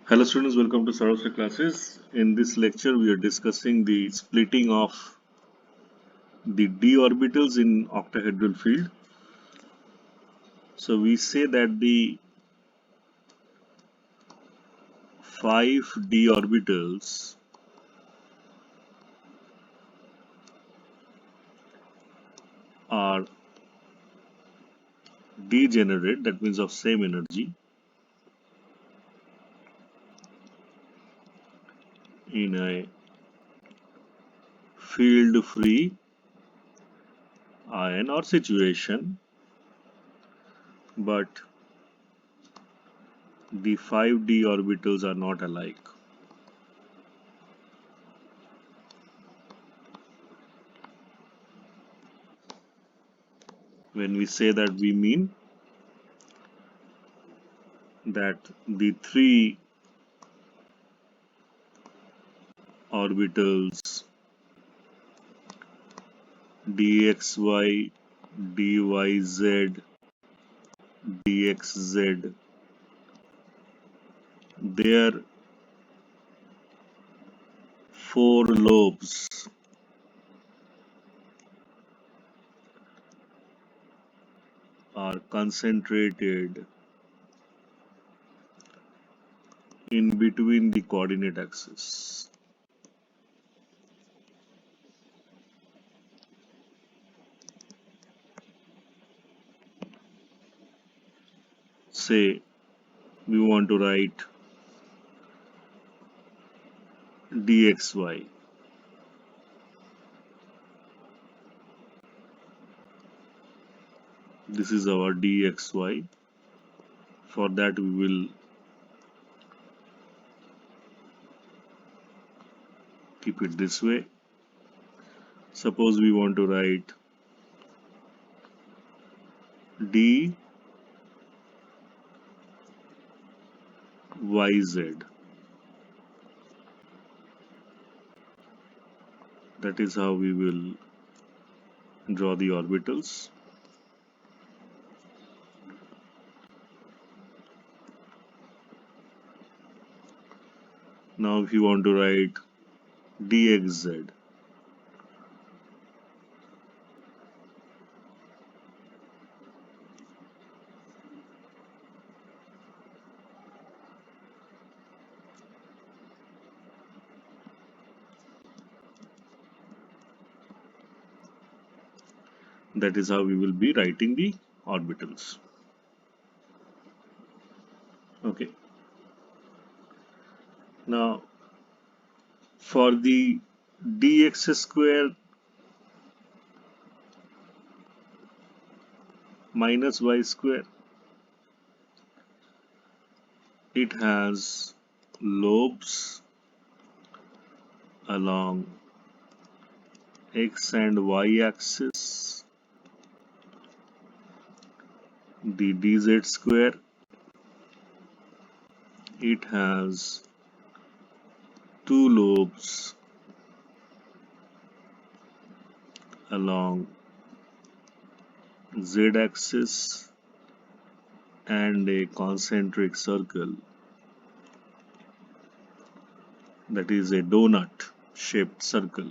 Hello students, welcome to Saraswati classes. In this lecture, we are discussing the splitting of the d orbitals in octahedral field. So we say that the 5d orbitals are degenerate, that means of same energy, in a field-free ion or situation, but the 5d orbitals are not alike. When we say that, we mean that the three orbitals dxy, dyz, dxz, their four lobes are concentrated in between the coordinate axes. Say we want to write dxy. This is our dxy. For that we will keep it this way. Suppose we want to write dyz. That is how we will draw the orbitals. Now if you want to write dxz, that is how we will be writing the orbitals. Okay. Now for the dx square minus y square, it has lobes along x and y axis. The dz square, it has two lobes along z axis and a concentric circle, that is a donut shaped circle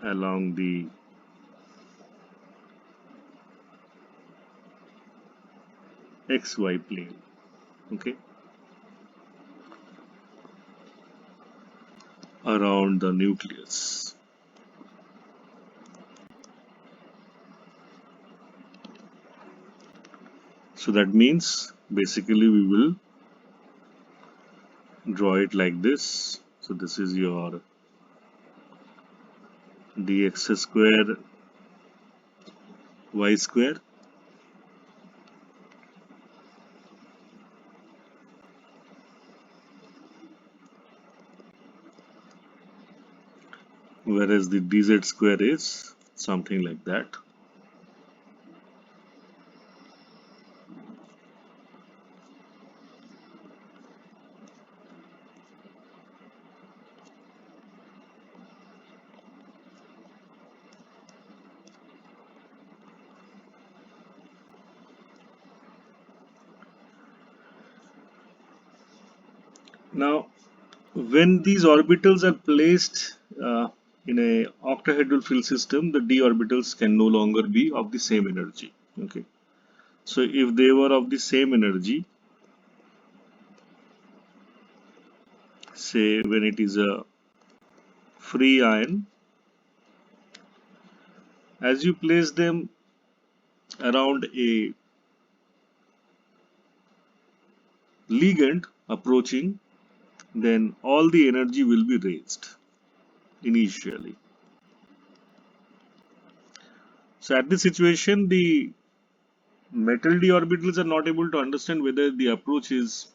along the xy plane. Okay, around the nucleus. So that means basically we will draw it like this. So this is your dx square y square, whereas the dz square is something like that. Now, when these orbitals are placed in a octahedral field system, the d orbitals can no longer be of the same energy. Okay. So if they were of the same energy, say when it is a free ion, as you place them around a ligand approaching, then all the energy will be raised initially. So at this situation, the metal d orbitals are not able to understand whether the approach is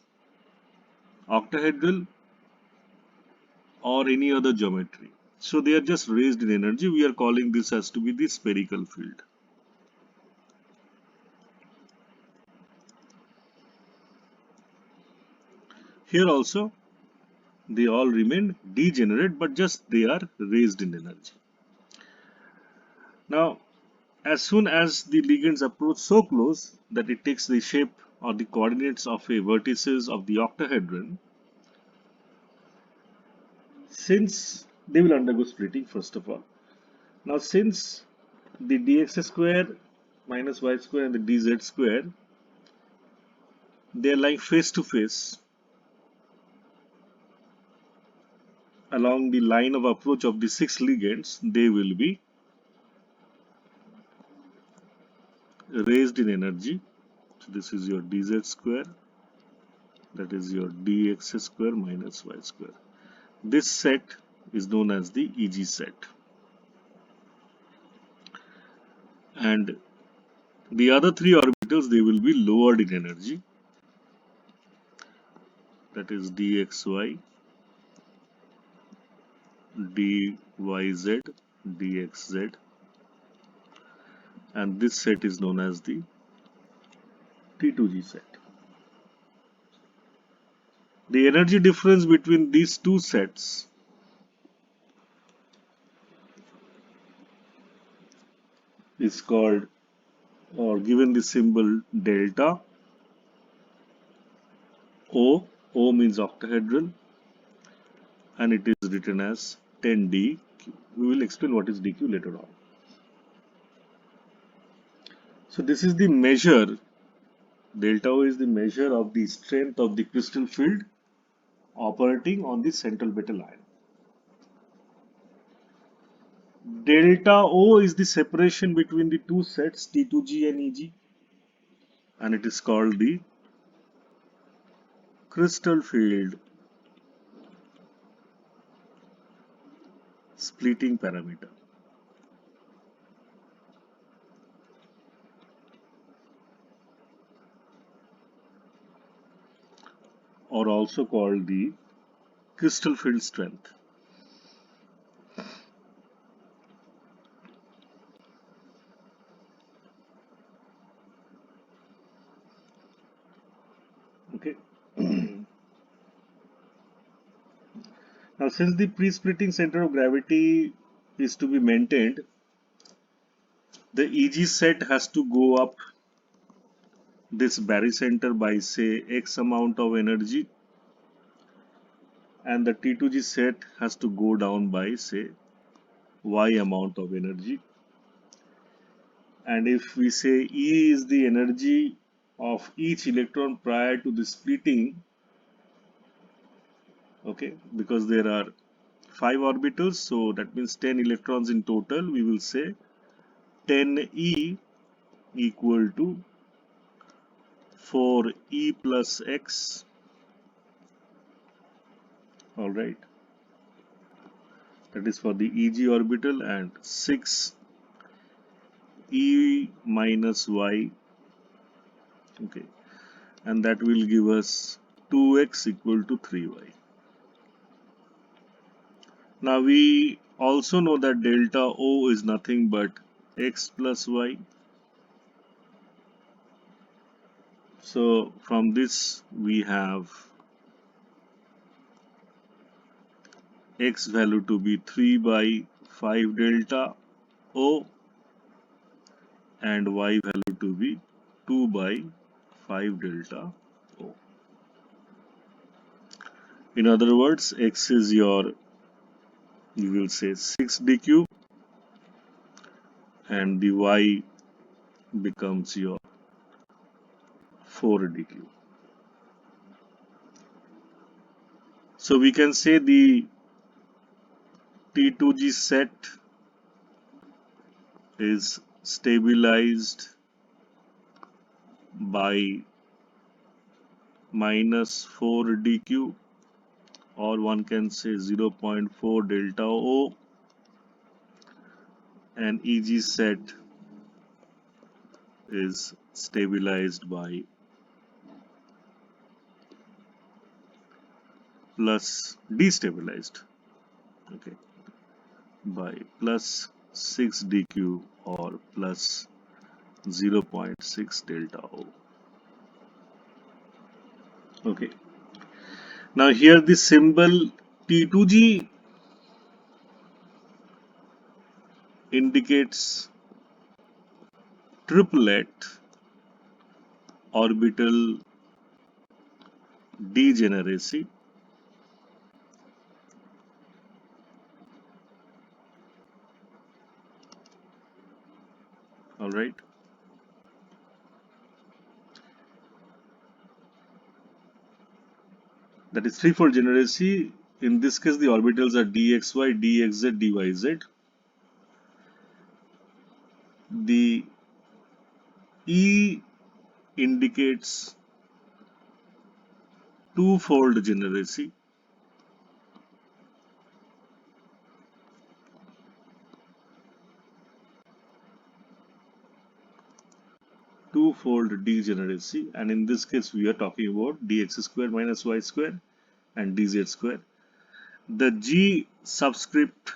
octahedral or any other geometry. So they are just raised in energy. We are calling this as to be the spherical field. Here also, they all remain degenerate, but just they are raised in energy. Now, as soon as the ligands approach so close that it takes the shape or the coordinates of a vertices of the octahedron, since they will undergo splitting first of all. Now, since the dx square minus y square and the dz square, they are lying face to face along the line of approach of the six ligands, they will be raised in energy. So this is your dz square, that is your dx square minus y square. This set is known as the EG set. And the other three orbitals, they will be lowered in energy, that is dxy, dyz, dxz, and this set is known as the T2G set. The energy difference between these two sets is called or given the symbol delta. O means octahedral, and it is written as 10dq. We will explain what is dq later on. So this is the measure, delta O is the measure of the strength of the crystal field operating on the central metal ion. Delta O is the separation between the two sets T2G and EG, and it is called the crystal field splitting parameter, or also called the crystal field strength. Okay. Now, since the pre-splitting center of gravity is to be maintained, the EG set has to go up this barycenter by say X amount of energy, and the T2G set has to go down by say Y amount of energy. And if we say E is the energy of each electron prior to the splitting, okay, because there are 5 orbitals, so that means 10 electrons in total, we will say 10E equal to 4E plus X. Alright, that is for the EG orbital, and 6E minus Y, okay, and that will give us 2X equal to 3Y. Now we also know that delta O is nothing but X plus Y. So from this we have X value to be 3 by 5 delta O and Y value to be 2 by 5 delta O. In other words, X is your, you will say 6d cube, and the Y becomes your 4d cube. So we can say the T2G set is stabilized by minus 4d cube, or one can say 0.4 delta O, and EG set is stabilized by plus destabilized, okay, by plus 6d cube or plus 0.6 delta O. Okay. Now here the symbol T2G indicates triplet orbital degeneracy. All right. That is threefold degeneracy. In this case, the orbitals are dxy, dxz, dyz. The E indicates twofold degeneracy. Twofold degeneracy, and in this case we are talking about dx square minus y square and dz square. The G subscript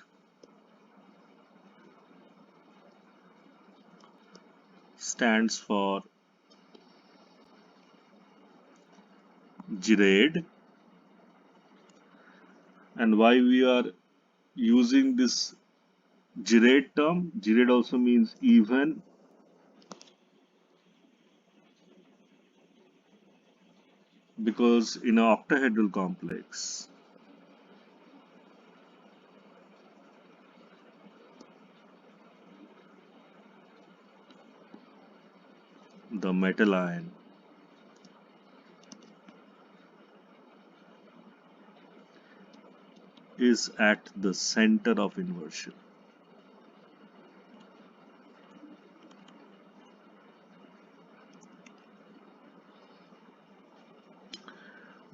stands for Girard, and why we are using this Girard term? Girard also means even, because in an octahedral complex, the metal ion is at the center of inversion.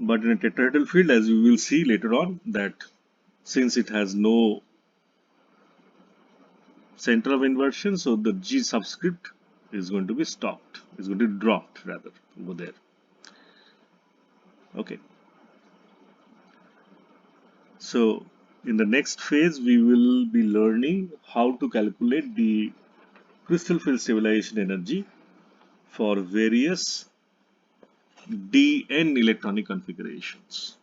But in a tetrahedral field, as you will see later on, that since it has no center of inversion, so the G subscript is going to be stopped, is going to be dropped rather over there. Okay. So in the next phase, we will be learning how to calculate the crystal field stabilization energy for various Dn electronic configurations.